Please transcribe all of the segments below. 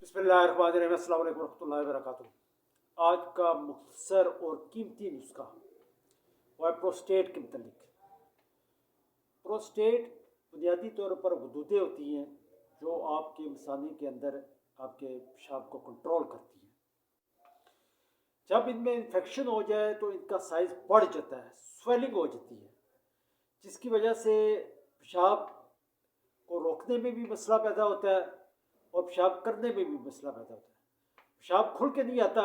बिस्मिल्लाहिर्रहमानिर्रहीम। अस्सलाम वालेकुम रहमतुल्लाहि व बरकातुहू। आज का मुख्तसर और कीमती नुस्खा वो है प्रोस्टेट के मतलब। प्रोस्टेट बुनियादी तौर पर गुदूदें होती हैं जो आपके मसाने के अंदर आपके पेशाब को कंट्रोल करती हैं। जब इनमें इन्फेक्शन हो जाए तो इनका साइज़ बढ़ जाता है, स्वेलिंग हो जाती है, जिसकी वजह से पेशाब को रोकने में भी मसला पैदा होता है और पेशाब करने में भी मसला पैदा होता है। पेशाब खुल के नहीं आता,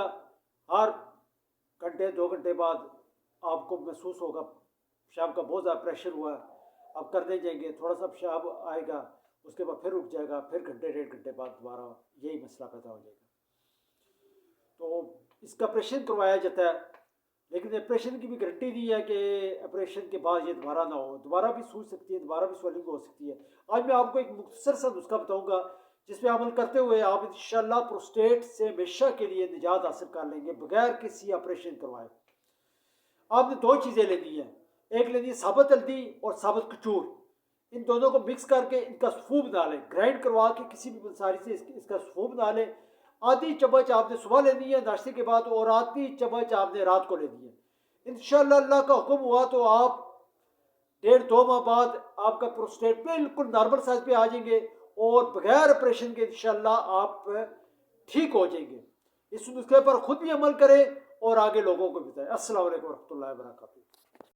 हर घंटे 2 घंटे बाद आपको महसूस होगा पेशाब का बहुत ज़्यादा प्रेशर हुआ है, आप करने जाएंगे, थोड़ा सा पेशाब आएगा, उसके बाद फिर रुक जाएगा, फिर घंटे 1.5 घंटे बाद दोबारा यही मसला पैदा हो जाएगा। तो इसका ऑपरेशन करवाया जाता है, लेकिन ऑपरेशन की भी गारंटी नहीं है कि ऑपरेशन के बाद ये दोबारा ना हो, दोबारा भी सूज सकती है, दोबारा भी स्वेलिंग हो सकती है। आज मैं आपको एक मुख्तसर सा नुस्खा बताऊंगा जिसपे अमल करते हुए आप इंशाल्लाह प्रोस्टेट से हमेशा के लिए निजात हासिल कर लेंगे बगैर किसी ऑपरेशन करवाए। आपने 2 चीज़ें लेनी है, एक लेनी है साबुत हल्दी और साबुत कचूर। इन दोनों को मिक्स करके इनका सूफू बना लें, ग्राइंड करवा के किसी भी पंसारी से इसका सूफू बना लें। आधी चम्मच आपने सुबह लेनी है नाश्ते के बाद और आधी चम्मच आपने रात को लेनी है। इंशाल्लाह अल्लाह का हुक्म हुआ तो आप 1.5-2 माह बाद आपका प्रोस्टेट बिल्कुल नॉर्मल साइज पे आ जाएंगे और बगैर ऑपरेशन के इंशाल्लाह आप ठीक हो जाएंगे। इस नुस्खे पर खुद भी अमल करें और आगे लोगों को बताएं। अस्सलाम वालेकुम रहमतुल्लाहि व बरकातुहू।